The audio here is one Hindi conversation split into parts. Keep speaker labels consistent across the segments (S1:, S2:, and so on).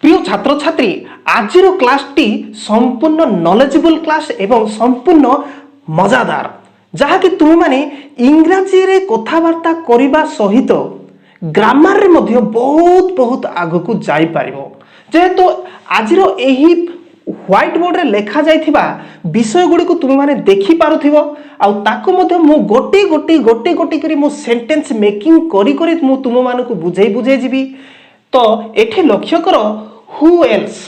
S1: प्रिय छात्र छात्री आज क्लास टी संपूर्ण नॉलेजेबल क्लास एवं संपूर्ण मजादार जहाँकि तुम माने इंग्राजी रे कथबार्ता करने सहित ग्रामर रे मध्य बहुत बहुत आग को जाई पारिबो जेहेतु आज यही व्हाइट बोर्ड रे लेखा जाइथिबा विषय गुडी को तुम माने देखि पारुथिबो आउ ताको मध्य मो गोटी गोटी गोटी गोटी करी मो सेंटेंस मेकिंग करी करी मो तुम माने को बुझेई बुझेई जीबी तो एठी लक्ष्य करो हु एल्स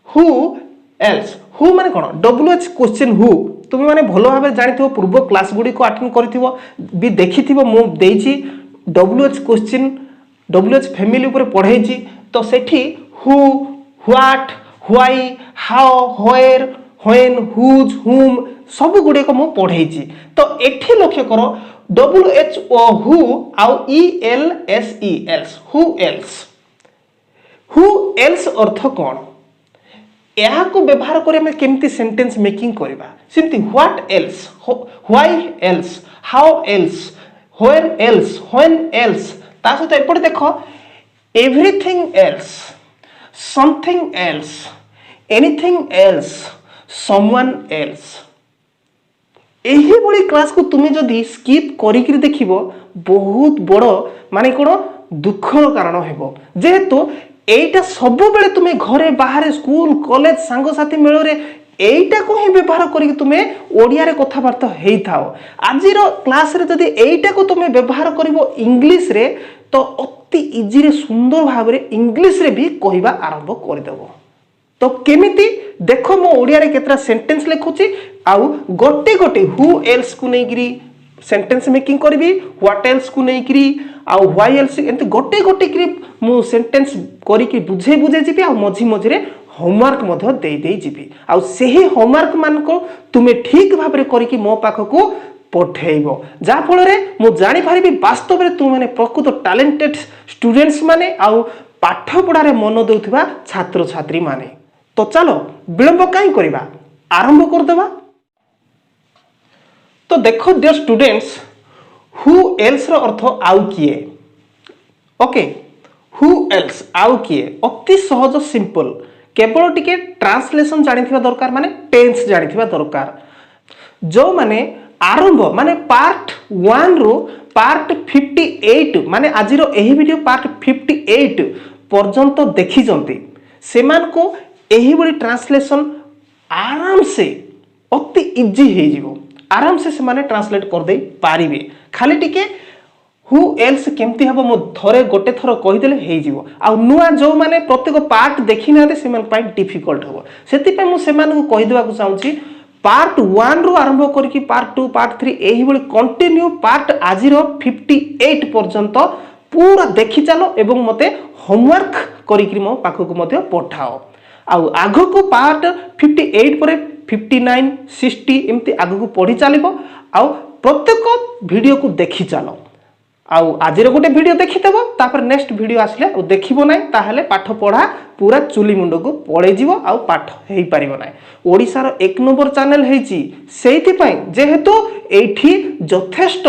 S1: हु माने कोन डब्ल्यूएच क्वेश्चन हु तुम माने भलो भाबे जानिथिबो पूर्व क्लास गुडी को अटेंड करिथिबो भी देखिथिबो मो देइची डब्ल्यूएच क्वेश्चन डब्ल्यूएच फैमिली ऊपर पढाइची तो सेठी who what why how where when whose whom सब गुडी को मो पढाइची तो एठी लक्ष्य करो डब्ल्यूएच ओ हु आउ E L S E else who else अर्थ कौन यह को व्यवहार कर हमें केमती सेंटेंस मेकिंग करबा simply what else why else how else when else when else ता सहित एपटे देखो everything else something else anything else someone else एही बड़ी क्लास को तुम जदि स्किप करिकरी देखिबो बहुत बड़ माने कोन दुखर कारण हेबो जेहेतु एटा सब बेले तुम्हें घरे बाहर स्कूल कॉलेज सांग साथी मेल रे एटा को ही व्यवहार करिक तुम्हें ओडिया रे कथाबार्ता हेई थाओ आजिर क्लास रे जदि एटा को तुम्हें व्यवहार करिवो इंग्लिश रे तो अति इजी रे सुंदर भाव रे इंग्लिश रे भी कहबा आरंभ कर देबो तो केमिति देखो मो ओडिया रे केतरा सेंटेंस लिखुची आउ गोटे गोटे हु एल्स को नेगिरी सेंटेंस मेकिंग करबी व्हाट एल्स को नेगिरी आउ व्हाई एल्स एंत गोटे गोटे करी मु सेंटेंस करी कि बुझे बुझे जीबी आ मझी मझी रे होमवर्क मध्य दे दे जीबी आउ सेही होमवर्क मान को तुमे ठीक भाव रे करी कि मो पाख को पठेइबो जा फल रे मु जानि पारिबी वास्तव रे तू माने प्रकृत टैलेंटेड स्टूडेंट्स माने आउ पाठ पढ़ा रे मन देउथिबा छात्र छात्री माने तो चलो विलंब काई करिबा आरंभ कर देबा तो देखो डियर स्टूडेंट्स हु एल्स रो अर्थ आउ किए ओके हु एल्स आउ किए अति सहज सिंपल केवल टिके ट्रांसलेशन जानिथिबा दरकार माने टेंस जानिथिबा दरकार जो माने आरंभ माने पार्ट 1 रो पार्ट 58 माने आज रो एही वीडियो पार्ट 58 पर्यंत देखि जंती सेमान को एही बडी ट्रांसलेशन आराम से अति इजी हे जिवो आराम से से माने ट्रांसलेट कर दे पारिबे खाली टिके हु एल्स केमती हबो मो थरे गोटे थरो कहि देले हे जिवो आ नुआ जो माने प्रत्येक पार्ट देखि नाते से मान पाइ डिफिकल्ट हबो सेति पे मु से मान को कहि देबा को चाहूची पार्ट 1 रो आरंभ करके पार्ट 2 पार्ट 3 एही बडी कंटिन्यू पार्ट आज रो 58 पर्यंत पूरा देखि चलो एवं मते होमवर्क करिकरी मो पाखो को मते पठाओ आउ आगो को पार्ट 58 परे 59 60 एमती आगो को पढ़ी चलिबो आउ प्रत्येक वीडियो को देखि चलो आउ आज गोटे वीडियो देखिदेव तापर नेक्स्ट वीडियो आसले देखिबो नै ताहले पाठ पढ़ा पूरा चुली मुंड को पड़े जीवो आउ पाठ हेई पारिबो नै ओडिसा रो 1 नंबर चैनल हेची सेति पई जेहेतु एठी यथेष्ट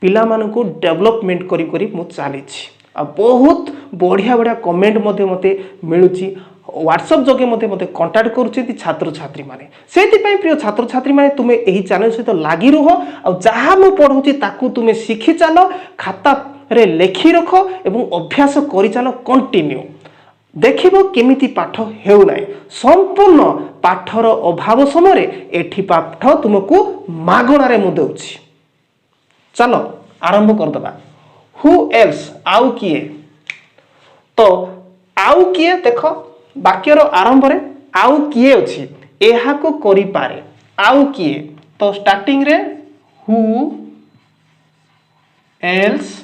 S1: पिला मान को डेवलपमेंट करी करी मु चालीछि आ बहुत बढ़िया बढ़िया कमेंट मते मते मिलुछि व्हाट्सएप जोगे मते मते कांटेक्ट करूछथि छात्र छात्री माने सेति पई प्रिय छात्र छात्री माने तुमे एही चैनल सहित लागि रहो आ जहा मु पढौछि ताकू तुमे सिखि चलो खाता रे लेखि रखो एवं अभ्यास करि चलो कंटिन्यू देखिबो केमिति पाठ हेउ नै संपूर्ण पाठर अभाव समय रे एठी पाठ तुमको मागणा रे मु देउछि चलो आरंभ कर दबा हु एल्स आउ किए तो आउ किए देखो वाक्यर आरंभ रे आउ किए अछि एहा को करि पारे आउ किए तो स्टार्टिंग रे हु एल्स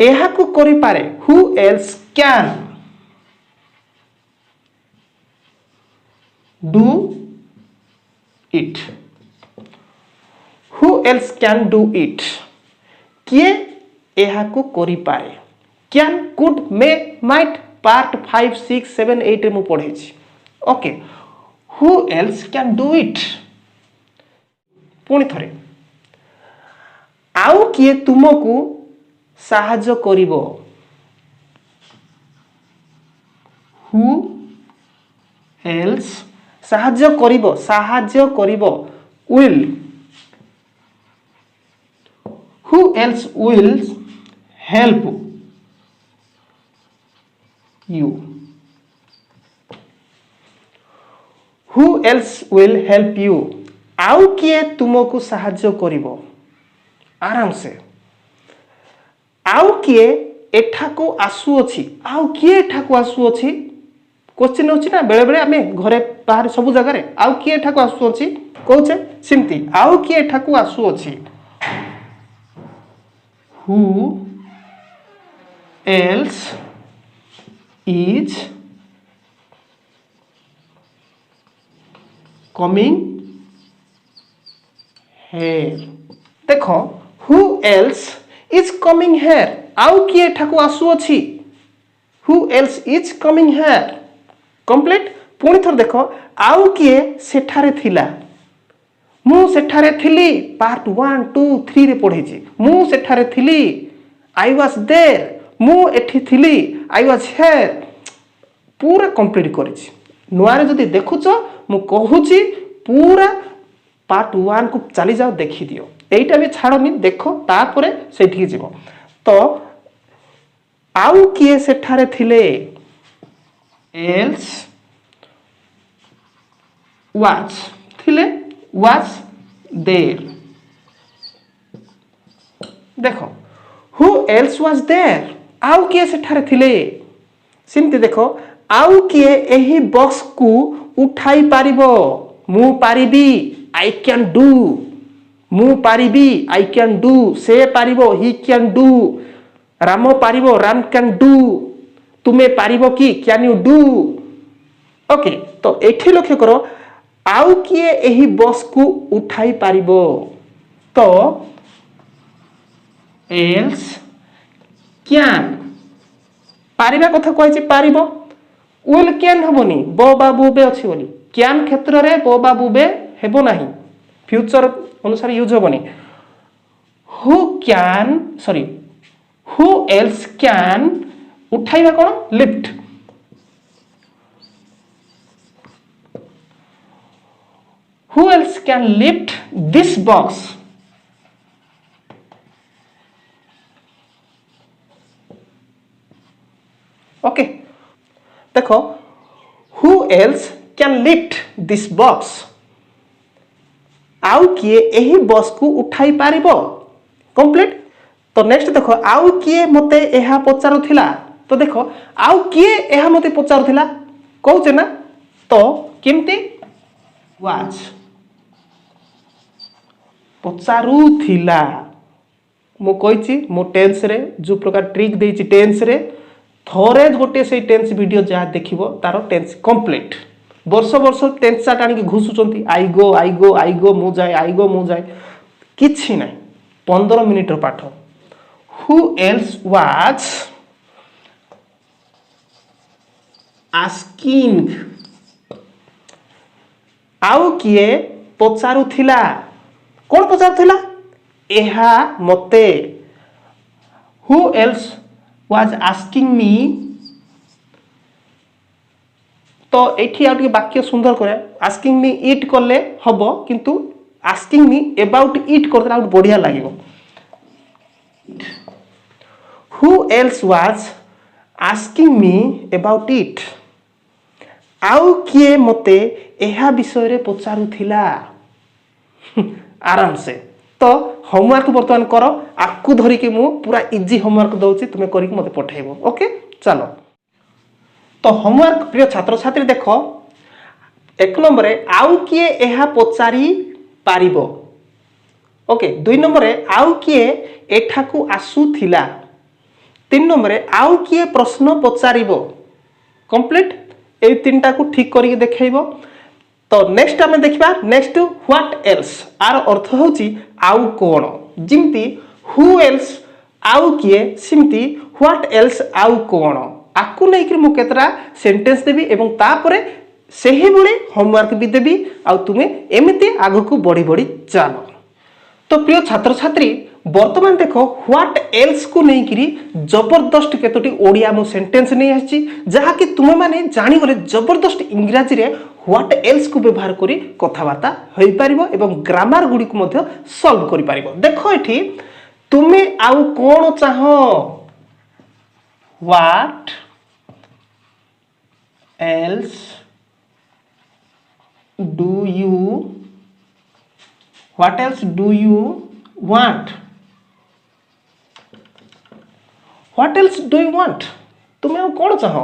S1: एहा को करि पारे who else can do it who else can do it किए एहा को करि पारे can could may might part 5 6 7 8 रे मु पढै छी okay who else can do it पुणी थरे आउ किए तुमको साहाय्य करिवो हु एल्स साहाଯ୍य करिबो will who else will help you who else will help you आउ किए तुमको साहाଯ୍य करिबो आराम से आउ किए एठाको आसु अछि आउ किए एठाको आसु अछि क्वेश्चन होछि ना बेले बेले आमे घरे बाहर सब जगह रे आउ किए एठाको आसु अछि कहउछे सिमती आउ किए एठाको आसु अछि who else is coming here देखो who else is coming here आउ किए एठाको आसु अछि who else is coming here complete पुणी थर देखो आउ किए सेठारे थिला मु सेठारे थिली पार्ट 1 2 3 रे पढै छी मु सेठारे थिली आई वाज देयर मु एठी थिली आई वाज हियर पूरा कंप्लीट करि छी नुआरे जदी देखुछ मु कहूची पूरा पार्ट 1 को चली जाओ देखि दियो एटा भी छाड़नी देखो तापरे सेठी जीवो तो आउ किए सेठारे थिले else was थिले was there देखो who else was there आउ किए सेठारे थिले सिमती देखो आउ किए एही बॉक्स को उठाई पारिबो मु पारिबी आई कैन डू मु पारिबी आई कैन डू से पारिबो ही कैन डू राम पारिबो राम कैन डू तुमे पारिबो की कैन यू डू ओके तो एठी लक्ष्य करो आउ किए एही बॉक्स को उठाई पारिबो तो एल्स कैन पारिबा कथा कहै पारिबो विल कैन हबोनी बो बाबू बे अछि बोली कैन क्षेत्र रे बो बाबू बे हेबो नाही फ्यूचर अनुसार यूज हबोनी हु एल्स कैन उठाइबा कोन lift who else can lift this box okay देखो who else can lift this box आउ किए एही बॉक्स को उठाई पारिबो कंप्लीट तो नेक्स्ट देखो आउ किए मते एहा पचारुथिला तो देखो आउ किए एहा मते पचारुथिला कहउचे ना तो केमती वाज पचारुथिला मु कहिछि मो टेंस रे जो प्रकार ट्रिक देछि टेंस रे थोरे गोटे से टेंस वीडियो जा देखिबो तारो टेंस कंप्लीट वर्ष वर्ष टेंस चार्ट आनी घुसुचंती आई गो मु जाए किछि नै 15 मिनिट रो पाठ हु एल्स वाज आस्किंग आउ किए पचारुथिला कौन पचारुथिला एहा मते हु एल्स वाज आस्किंग मी तो एठी आ वाक्य सुंदर करे आस्किंग मी इट करले हबो किंतु आस्किंग मी अबाउट इट करले आउट बढ़िया लागिवो who else was asking me about it आउ किए मते एहा विषय रे पचारुथिला आराम से तो होमवर्क वर्तमान करो आकु धरी के मु पूरा इजी होमवर्क दउची तुमे करी के मते पठाइबो ओके चलो तो होमवर्क प्रिय छात्र छात्री देखो एक नंबर रे आउ किए एहा पचारी पारिबो ओके 2 नंबर रे आउ किए एठाकू आसुथिला 3 नंबर रे आउ किए प्रश्न पचारिबो कंप्लीट ए तीनटा को ठीक करी देखाइबो तो नेक्स्ट आमे देखिबा नेक्स्ट व्हाट एल्स आर अर्थ होची आउ कोन जिमती हु एल्स आउ किए सिमती व्हाट एल्स आउ कोन आकु नै कि मु केतरा सेंटेंस देबी एवं तापरे सेही बळी होमवर्क भी देबी आ तुमे एमिति आगु को बड़ी बड़ी चलो तो प्रिय छात्र छात्री बर्तमान देख व्हाट एल्स को लेकिरी जबरदस्त केतोटी ओडिया मो सेंटेंस नहीं आछि जहा कि तुमे माने जानि गले जबरदस्त इंग्रजी रे व्हाट एल्स को व्यवहार करी कथावार्ता होई परिबो एवं ग्रामर गुडी को मध्य सॉल्व करि परिबो। देखो एठी तुमे आउ कोन चाहो what else do you want What else do you want? तुम्हें और कौन चाहो?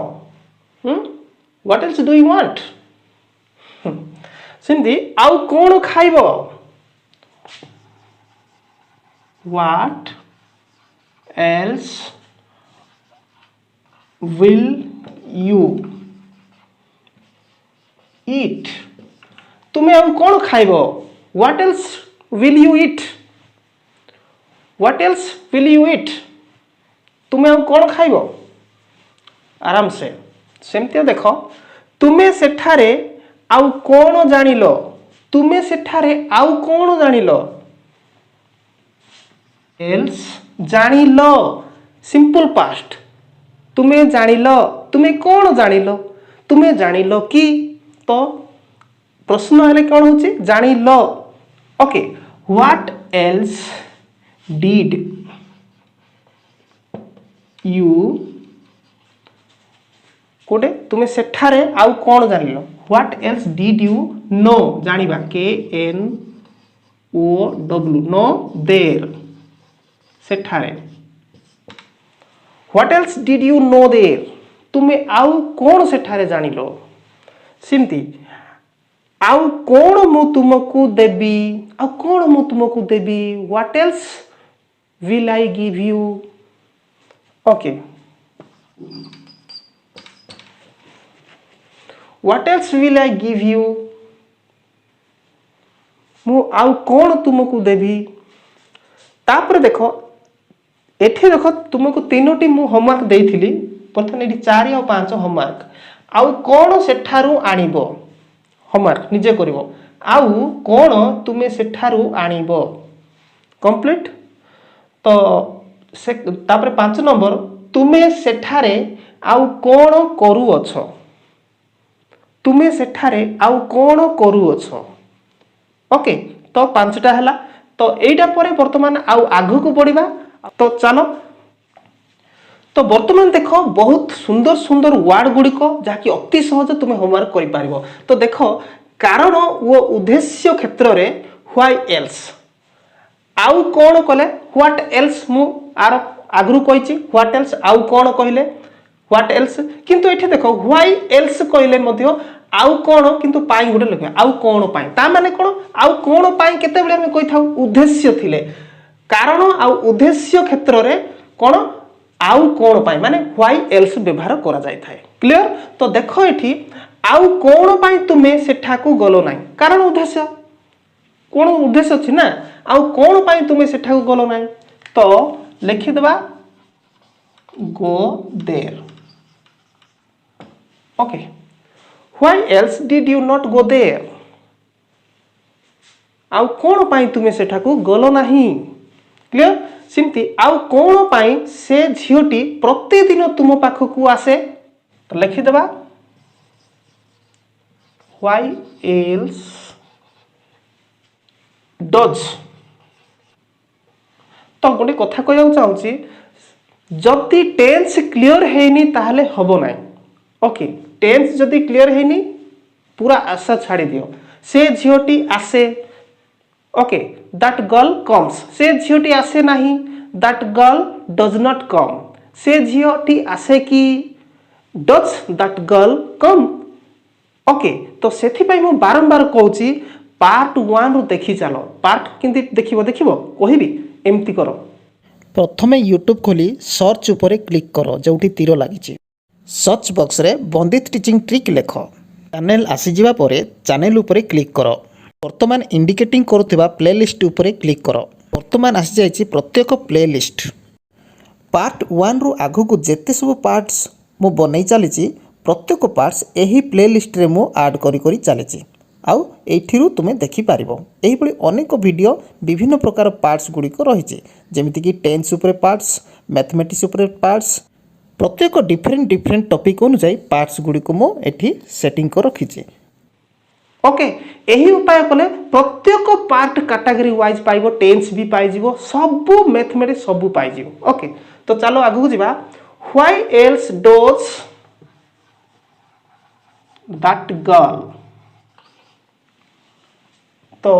S1: What else do you want? Sindhi आउ कौन खाइबो? What else will you eat? तुम्हें और कौन खाइबो? What else will you eat? What else will you eat? तुम्हें अब कौन खाइबो आराम से सेमती देख तुम्हें सेठारे आउ कौन जानिलो तुम्हें सेठारे आउ कौन जानिलो एल्स जानिलो सिंपल पास्ट तुम्हें जानिलो तुम्हें कौन जानिलो तुम्हें जानिलो कि तो प्रश्न हेले कौन होची जानिलो okay what else did you कोटे तुम्हें सेठारे आउ कौन जानिलो what else did you know जानिबा KNOW नो देर सेठारे what else did you know there तुम्हें आउ कौन सेठारे जानिलो सिमती आउ कौन मु तुमको देबी आउ कौन मु तुमको देबी what else will I give you okay what else will I give you मु आउ कौन तुमको देबी तापर देखो एठी देखो तुमको तीनोटी मु होमवर्क देइथिली प्रथम एठी 4 और 5 होमवर्क आउ कौन सेठारु आनिबो होमवर्क निजे करिवो आउ कौन तुमे सेठारु आनिबो कंप्लीट तो से तापर 5 नंबर तुमे सेठारे आउ कौन करू अछो तुमे सेठारे आउ कौन करू अछो ओके तो 5टा हला तो एटा परे वर्तमान आउ आगु को बढ़िबा तो चलो तो वर्तमान देखो बहुत सुंदर सुंदर वर्ड गुडी को जाकि अति सहज तुमे होमवर्क करि पारिबो तो देखो कारण वो उद्देश्य क्षेत्र रे व्हाई एल्स आउ कौन कले व्हाट एल्स मु आर आगु कहिछि व्हाट एल्स आउ कौन कहले व्हाट एल्स किंतु एठी देखो व्हाई एल्स कहले मध्य आउ कौन किंतु पाई गुडे लिखा आउ कौन पाई ता माने कोन आउ कौन पाई केते बेले हम कहि थाउ उद्देश्य थिले कारण आउ उद्देश्य क्षेत्र रे कोन आउ कौन पाई माने व्हाई एल्स व्यवहार करा जाय थाए क्लियर तो देखो एठी आउ कौन पाई तुमे सेठा को गलो नाही कारण उद्देश्य कोन उद्देश्य अछि ना आउ कौन पाई तुमे सेठा को गलो नाही तो लिखि देबा go there okay why else did you not go there आउ कौन पाई तुमे सेठा को गलो नाही क्लियर सिमती आउ कौन पाई से झियोटी प्रतिदिन तुम पाखकू आसे तो लिखि देबा व्हाई एल्स डज तो गोटे कथा कहू चाहूँगी जदि टेंस क्लियर हैनी ताहले हबो नाही ओके टेंस जदि क्लियर हैनी पूरा आशा छाड़ी दियो से झियोटी आसे ओके दैट गर्ल कम्स से झियोटी आसे नाही that girl does not come से झियोटी आसे कि does that girl come okay तो सेथि पई मु बारंबार कहूची पार्ट 1 रु देखि चलो पार्ट किंति देखिबो कहिबी एमती करो
S2: प्रथमे यूट्यूब खोली सर्च उपरे क्लिक करो जोठी तीर लागिची सर्च बॉक्स रे बंदित टीचिंग ट्रिक लेख चैनल आसी जिबा परे चैनल उपरे क्लिक करो वर्तमान इंडिकेटिंग करुवा प्लेलिस्ट उपरे क्लिक करो वर्तमान आसी जाइछि प्रत्येक प्लेलिस्ट पार्ट 1 रु आगु को जेते सब पार्ट्स मु बनै चलीछि प्रत्येक पार्ट्स एही प्लेलिस्ट रे मु ऐड करी करी चलीछि आउ एठिरु तुमे देखि पारिबो एही भली अनेक वीडियो विभिन्न प्रकार पार्ट्स गुडी को रहिছে जेमिति कि टेन्स उपरे पार्ट्स मैथमेटिक्स उपरे पार्ट्स प्रत्येक डिफरेंट टॉपिक अनुसार पार्ट्स गुडी को मो एठी सेटिंग को रखिছে
S1: ओके यही उपाय कले प्रत्येक पार्ट कैटेगरी वाइज पाइबो टेन्स भी पाइ जिवो सब मैथमेटिक्स सब पाइ जिवो ओके तो चलो आगु जिबा why else does that girl तो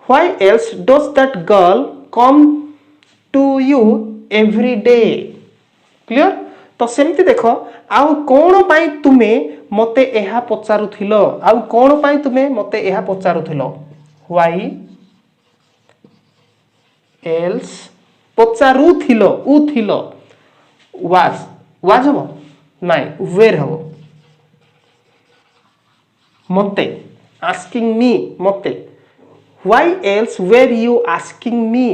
S1: why else does that girl come to you every day clear तो सेमती देखो आउ कोन पाई तुमे मते एहा पचारुथिलो आउ कोन पाई तुमे मते एहा पचारुथिलो व्हाई एल्स पचारुथिलो उथिलो वाज हो नाइ वेर हो मते आस्किंग मी मते why else were you asking me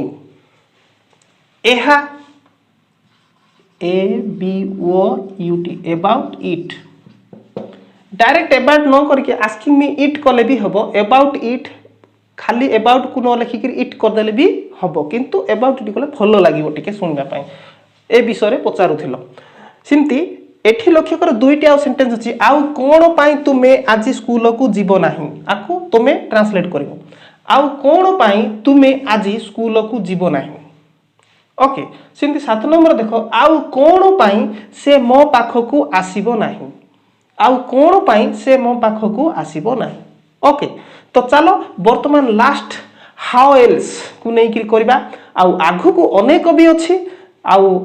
S1: एहा ABOUT about it direct about न करके आस्किंग मी इट कले भी हबो अबाउट इट खाली अबाउट को न लिखि कर इट कर देले भी हबो किंतु अबाउट इट कले भलो लागिवो टिके सुनबा पई ए विषय रे पचारुथिलो सिमती एठी लक्ष्य कर दुईटी आ सेंटेंस अछि आउ कोन पई तुमे आज स्कूल को जीवो नाही आकु तुमे ट्रांसलेट करिवो आउ कोन पई तुमे आज स्कूल को जीवो नाही ओके सिंधी 7 नंबर देखो आउ कोन पाई से मो पाखकू आसीबो नाही आउ कोन पाई से मो पाखकू आसीबो नाही ओके तो चलो वर्तमान लास्ट हाउ एल्स को नै कि करबा आउ आगु को अनेक भी अछि आउ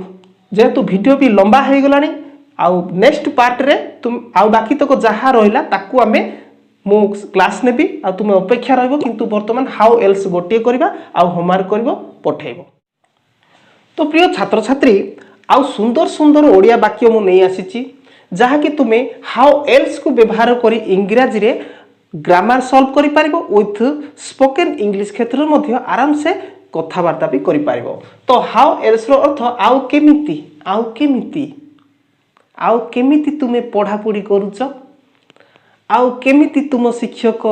S1: जेतु वीडियो भी लंबा हे गलानी आउ नेक्स्ट पार्ट रे तुम आउ बाकी तक जहा रहिला ताकू हमें मो क्लास नेबी आ तुम अपेक्षा रहबो किंतु वर्तमान हाउ एल्स गोटे करबा आउ होमवर्क करबो पठेबो तो प्रिय छात्र छात्री आउ सुंदर सुंदर ओडिया वाक्य मु नहीं आसीची जहा कि तुमे हाउ एल्स को व्यवहार करी इंग्रजी रे ग्रामर सॉल्व करि पारिबो विथ स्पोकन इंग्लिश क्षेत्र मध्ये आराम से कथावार्ता भी करि पारिबो तो हाउ एल्स रो अर्थ आउ केमिति तुमे पढ़ा पढ़ी करूछ आउ केमिति तुम शिक्षक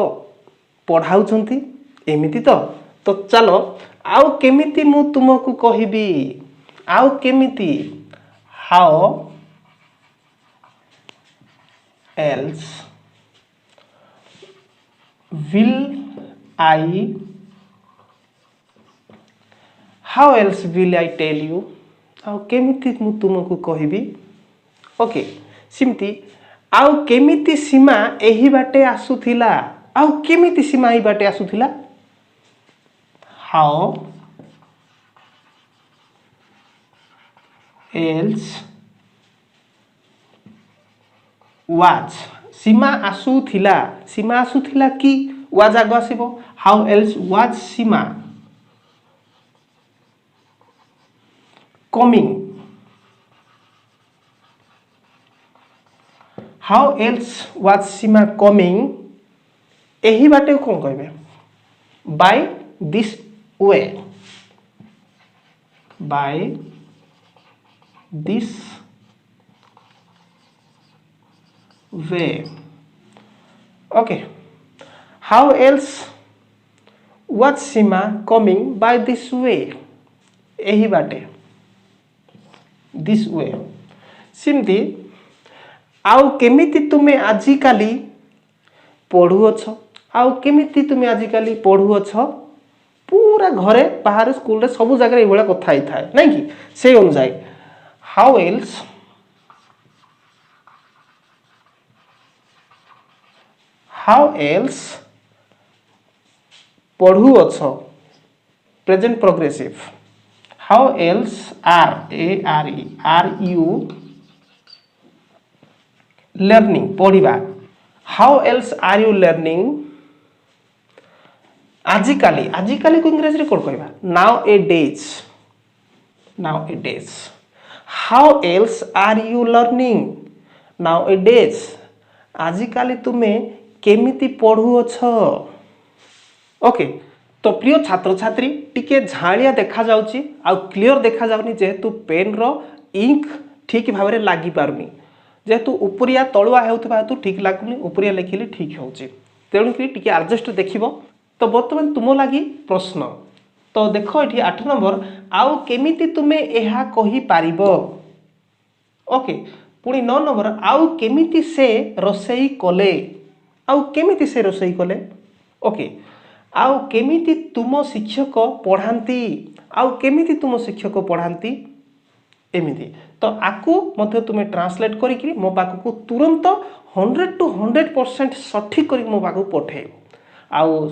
S1: पढ़ाउछंती एमिति तो चलो आउ केमिति मु तुमको कहिबी आउ केमिति how else will I tell you आउ केमिति मु तुमको कहिबी ओके सिमती आउ केमिति सीमा एही बाटे आसुथिला आउ केमिति सीमा एही बाटे आसुथिला how else was सीमा आसुथिला कि was आगो आसीबो how else was Seema coming how else was Seema coming एही बाटे कोन कहबे by this way by this way okay how else was Sima coming by this way एही बाटे this way सिमती आउ केमिति तुमे आजि काली पढुअछ आउ केमिति तुमे आजि काली पढुअछ पूरा घरे बाहर स्कूल रे सब जगह ए बळा कथा ही थाए नै कि से अनुसार हाउ एल्स पढुअछ present progressive how else are you learning पढ़िबा how else are you learning आजिकाली को इंग्रजी रे कोन कहबा nowadays how else are you learning nowadays आजिकाली तुमे केमिति पढुअछ ओके तो प्रिय छात्र छात्री टिके झालिया देखा जाउची आ क्लियर देखा जाउनी जेहेतु पेन रो इंक ठीक भाबरे लागि पारुनी जेहेतु उपरिया तळुआ हेउथबा हेतु ठीक लागुनी उपरिया लिखिले ठीक होउची तेणुक टी आडजस्ट देख। तो बर्तमान तुम लगी प्रश्न तो देख ये 8 नंबर आउ केमिति तुमे एहा कहि पारिबो। ओके पुणी 9 नंबर आउ केमिति से रोसई कले आउ केमिति से रोसई कले। ओके आउ केमिति तुम शिक्षक पढ़ाती आउ केमिति तुम शिक्षक पढ़ाती एमिति। तो आकु मध्य तुम ट्रांसलेट करी मो पाखक तुरंत 100 to 100% सठिक करी मो पाखक पठेब। आउ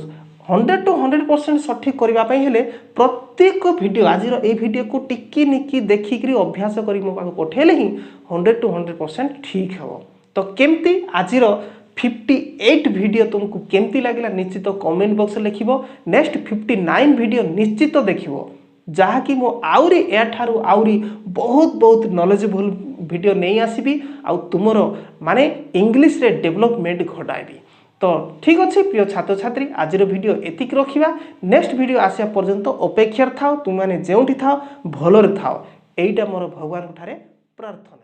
S1: 100 to 100% सठिक करने हेले प्रत्येक वीडियो आज ये वीडियो को टिकी निकी देखिक अभ्यास कर मो पाखक पठेले ही 100 to 100% ठीक हे। तो केमती आज 58 वीडियो तुमको केमती लगे निश्चित कमेंट बॉक्स लिखिबो। नेक्स्ट 59 वीडियो निश्चित देखिबो जहाँकि मो आउरी एठारू आउरी बहुत बहुत नॉलेजेबल वीडियो नहीं आसीबी आउ तुमरो माने इंग्लिश रे डेवलपमेंट घटाइबी। तो ठीक अच्छे प्रिय छात्र छात्री आज वीडियो एतिक रखा। नेक्स्ट वीडियो आसिया पर्यंत अपेक्षा थाओ तुम मैंने जो थाओ भलरे थाओ एटा मोर भगवान ठारे प्रार्थना।